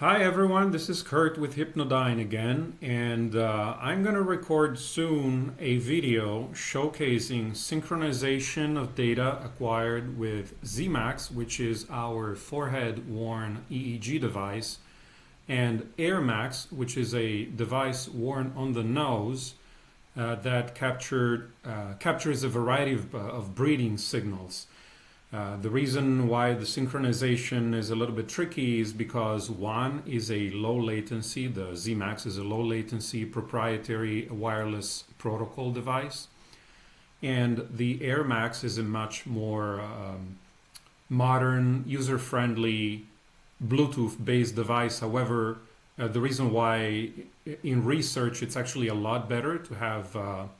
Hi everyone, this is Kurt with Hypnodyne again, and I'm going to record soon a video showcasing synchronization of data acquired with ZMax, which is our forehead-worn EEG device, and AirMax, which is a device worn on the nose that captures a variety of breathing signals. The reason why the synchronization is a little bit tricky is because one is a low latency, the ZMax is a low latency proprietary wireless protocol device, and the AirMax is a much more modern, user-friendly, Bluetooth-based device. However, the reason why in research it's actually a lot better to have a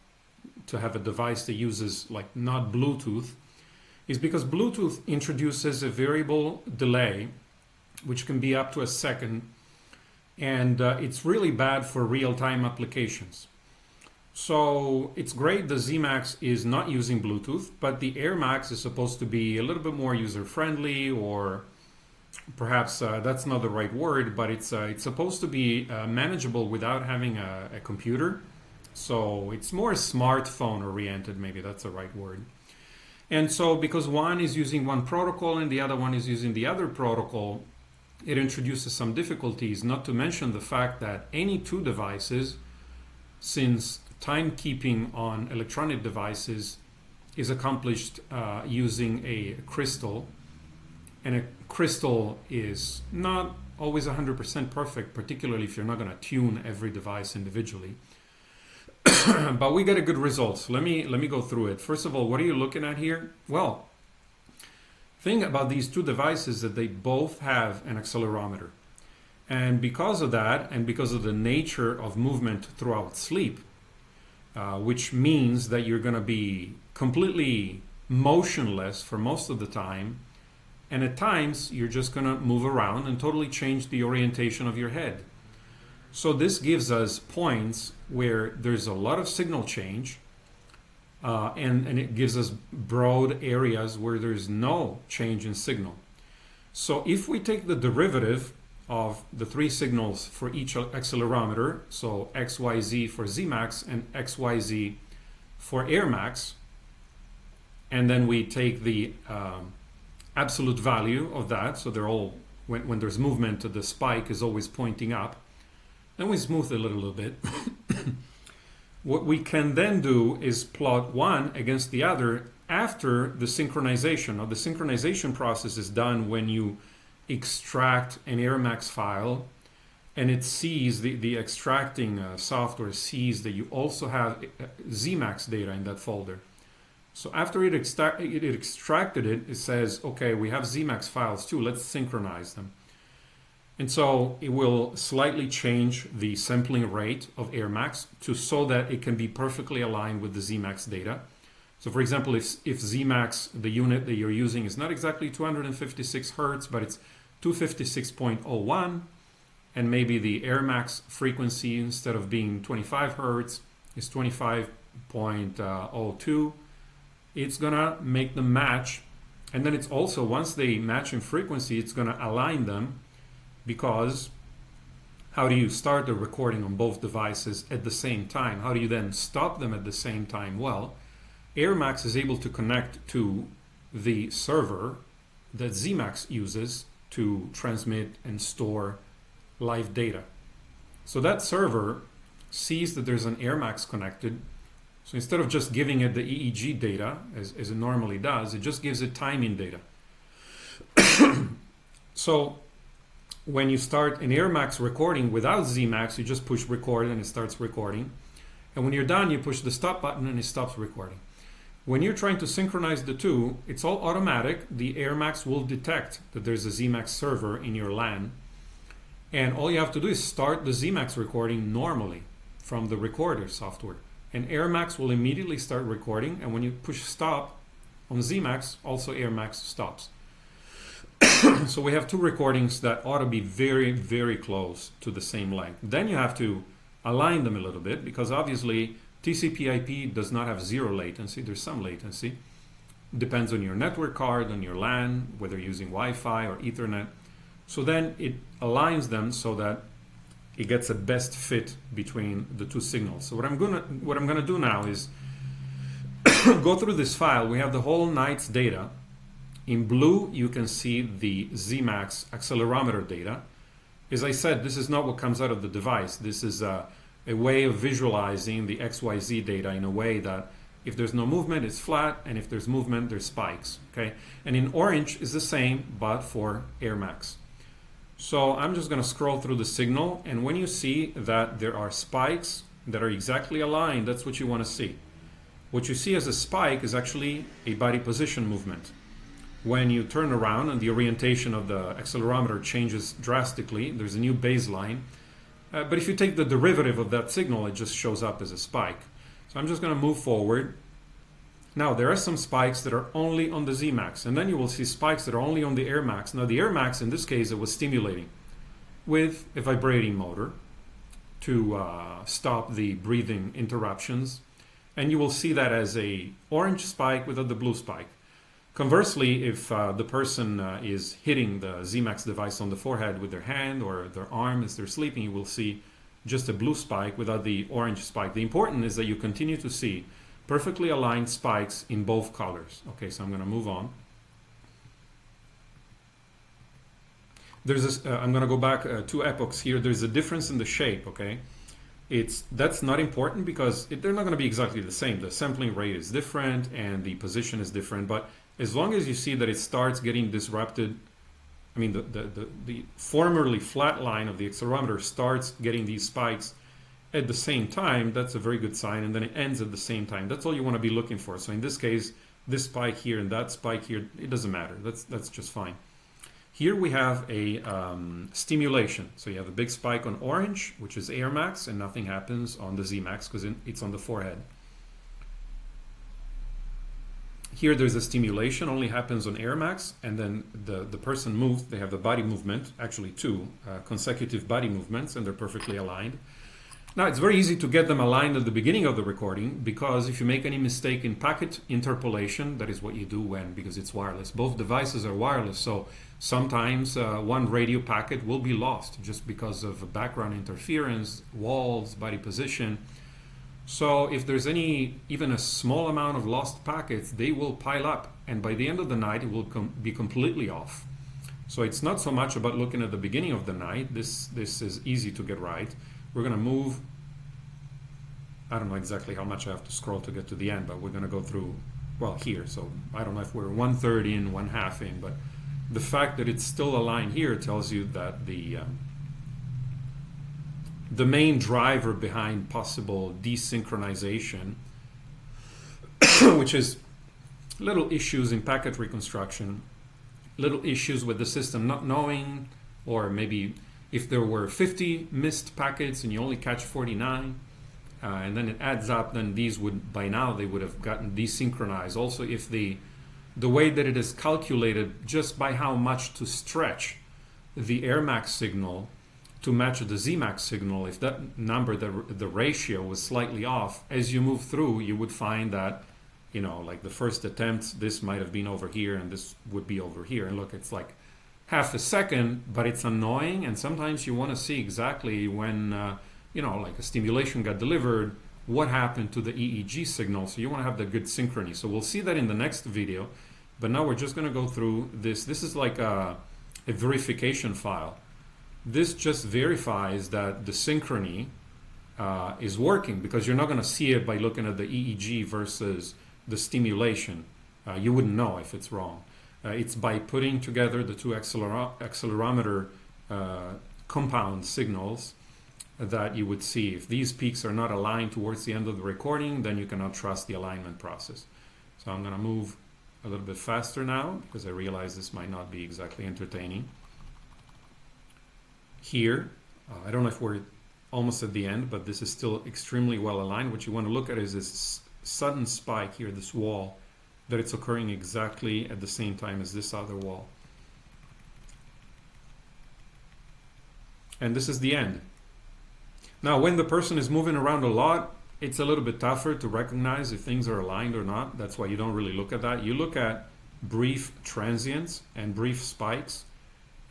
device that uses like not Bluetooth is because Bluetooth introduces a variable delay, which can be up to a second, and it's really bad for real-time applications. So it's great the ZMax is not using Bluetooth, but the AirMax is supposed to be a little bit more user-friendly, or perhaps that's not the right word, but it's supposed to be manageable without having a computer. So it's more smartphone-oriented, maybe that's the right word. And so because one is using one protocol and the other one is using the other protocol, it introduces some difficulties, not to mention the fact that any two devices, since timekeeping on electronic devices is accomplished using a crystal, and a crystal is not always 100% perfect, particularly if you're not going to tune every device individually. But we get a good result. So let me go through it. First of all, what are you looking at here? Well, thing about these two devices is that they both have an accelerometer. And because of that, and because of the nature of movement throughout sleep, which means that you're going to be completely motionless for most of the time, and at times you're just going to move around and totally change the orientation of your head. So this gives us points where there's a lot of signal change, and it gives us broad areas where there's no change in signal. So if we take the derivative of the three signals for each accelerometer, so XYZ for ZMax and XYZ for AirMax, and then we take the absolute value of that, so they're all, when there's movement, the spike is always pointing up. Then we smooth it a little bit. What we can then do is plot one against the other after the synchronization. Now, the synchronization process is done when you extract an AirMax file, and it sees, the extracting software sees that you also have ZMax data in that folder. So after it extracted it, it says, okay, we have ZMax files too, let's synchronize them. And so it will slightly change the sampling rate of AirMax so that it can be perfectly aligned with the ZMax data. So for example, if ZMax, the unit that you're using, is not exactly 256 Hertz, but it's 256.01, and maybe the AirMax frequency, instead of being 25 Hertz, is 25.02, it's gonna make them match. And then it's also, once they match in frequency, it's gonna align them. Because how do you start the recording on both devices at the same time? How do you then stop them at the same time? Well, AirMax is able to connect to the server that ZMax uses to transmit and store live data. So that server sees that there's an AirMax connected. So instead of just giving it the EEG data, as it normally does, it just gives it timing data. So when you start an AirMax recording without ZMax, you just push record and it starts recording. And when you're done, you push the stop button and it stops recording. When you're trying to synchronize the two, it's all automatic. The AirMax will detect that there's a ZMax server in your LAN. And all you have to do is start the ZMax recording normally from the recorder software. And AirMax will immediately start recording. And when you push stop on ZMax, also AirMax stops. So we have two recordings that ought to be very, very close to the same length. Then you have to align them a little bit, because obviously TCP/IP does not have zero latency. There's some latency. Depends on your network card, on your LAN, whether you're using Wi-Fi or Ethernet. So then it aligns them so that it gets a best fit between the two signals. So what I'm gonna do now is go through this file. We have the whole night's data. In blue, you can see the ZMax accelerometer data. As I said, this is not what comes out of the device. This is a way of visualizing the XYZ data in a way that if there's no movement, it's flat, and if there's movement, there's spikes. Okay, and in orange is the same, but for AirMax. So I'm just going to scroll through the signal, and when you see that there are spikes that are exactly aligned, that's what you want to see. What you see as a spike is actually a body position movement. When you turn around and the orientation of the accelerometer changes drastically, there's a new baseline. But if you take the derivative of that signal, it just shows up as a spike. So I'm just going to move forward. Now, there are some spikes that are only on the ZMax, and then you will see spikes that are only on the AirMax. Now, the AirMax, in this case, it was stimulating with a vibrating motor to stop the breathing interruptions. And you will see that as a orange spike without the blue spike. Conversely, if the person is hitting the ZMax device on the forehead with their hand or their arm as they're sleeping, you will see just a blue spike without the orange spike. The important is that you continue to see perfectly aligned spikes in both colors. Okay, so I'm going to move on. There's this, I'm going to go back 2 epochs here. There's a difference in the shape, okay? That's not important because they're not going to be exactly the same. The sampling rate is different and the position is different, but as long as you see that it starts getting disrupted, I mean the formerly flat line of the accelerometer starts getting these spikes at the same time, that's a very good sign, and then it ends at the same time. That's all you want to be looking for. So in this case, this spike here and that spike here, it doesn't matter. That's just fine. Here we have a stimulation. So you have a big spike on orange, which is AirMax, and nothing happens on the ZMax because it's on the forehead. Here there's a stimulation, only happens on AirMax, and then the person moves. They have the body movement, actually 2 consecutive body movements, and they're perfectly aligned. Now, it's very easy to get them aligned at the beginning of the recording, because if you make any mistake in packet interpolation, that is what you do because it's wireless. Both devices are wireless, so sometimes one radio packet will be lost just because of background interference, walls, body position. So if there's even a small amount of lost packets, they will pile up, and by the end of the night, it will be completely off. So it's not so much about looking at the beginning of the night. This is easy to get right. We're going to move, I don't know exactly how much I have to scroll to get to the end, but we're going to go through, well, here. So I don't know if we're 1/3 in, 1/2 in, but the fact that it's still aligned here tells you that the main driver behind possible desynchronization, which is little issues in packet reconstruction, little issues with the system not knowing, or maybe if there were 50 missed packets and you only catch 49, and then it adds up, then these would, by now, they would have gotten desynchronized. Also, if the way that it is calculated just by how much to stretch the AirMax signal to match the ZMax signal, if that number, the ratio was slightly off, as you move through, you would find that, like the first attempt, this might have been over here and this would be over here. And look, it's like half a second, but it's annoying, and sometimes you want to see exactly when, like a stimulation got delivered, what happened to the EEG signal, so you want to have the good synchrony. So we'll see that in the next video, but now we're just going to go through this. This is like a verification file. This just verifies that the synchrony is working, because you're not going to see it by looking at the EEG versus the stimulation. You wouldn't know if it's wrong. It's by putting together the 2 accelerometer compound signals that you would see. If these peaks are not aligned towards the end of the recording, then you cannot trust the alignment process. So I'm going to move a little bit faster now, because I realize this might not be exactly entertaining. Here, I don't know if we're almost at the end, but this is still extremely well aligned. What you want to look at is this sudden spike here, this wall, that it's occurring exactly at the same time as this other wall. And this is the end. Now, when the person is moving around a lot, it's a little bit tougher to recognize if things are aligned or not. That's why you don't really look at that. You look at brief transients and brief spikes,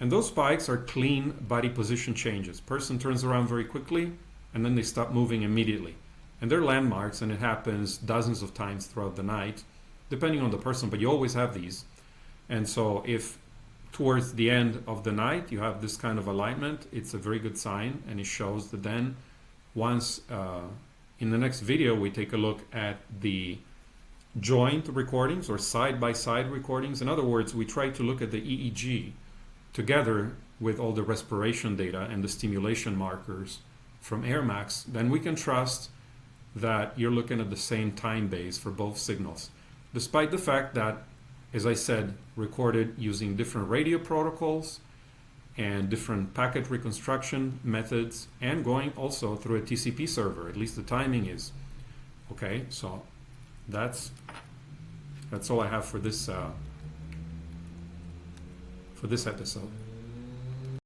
And those spikes are clean body position changes. Person turns around very quickly and then they stop moving immediately. And they're landmarks, and it happens dozens of times throughout the night, depending on the person, but you always have these. And so if towards the end of the night you have this kind of alignment, it's a very good sign, and it shows that then once in the next video we take a look at the joint recordings or side-by-side recordings. In other words, we try to look at the EEG together with all the respiration data and the stimulation markers from AirMax. Then we can trust that you're looking at the same time base for both signals, despite the fact that, as I said, recorded using different radio protocols and different packet reconstruction methods, and going also through a TCP server. At least the timing is okay. So that's all I have for this episode.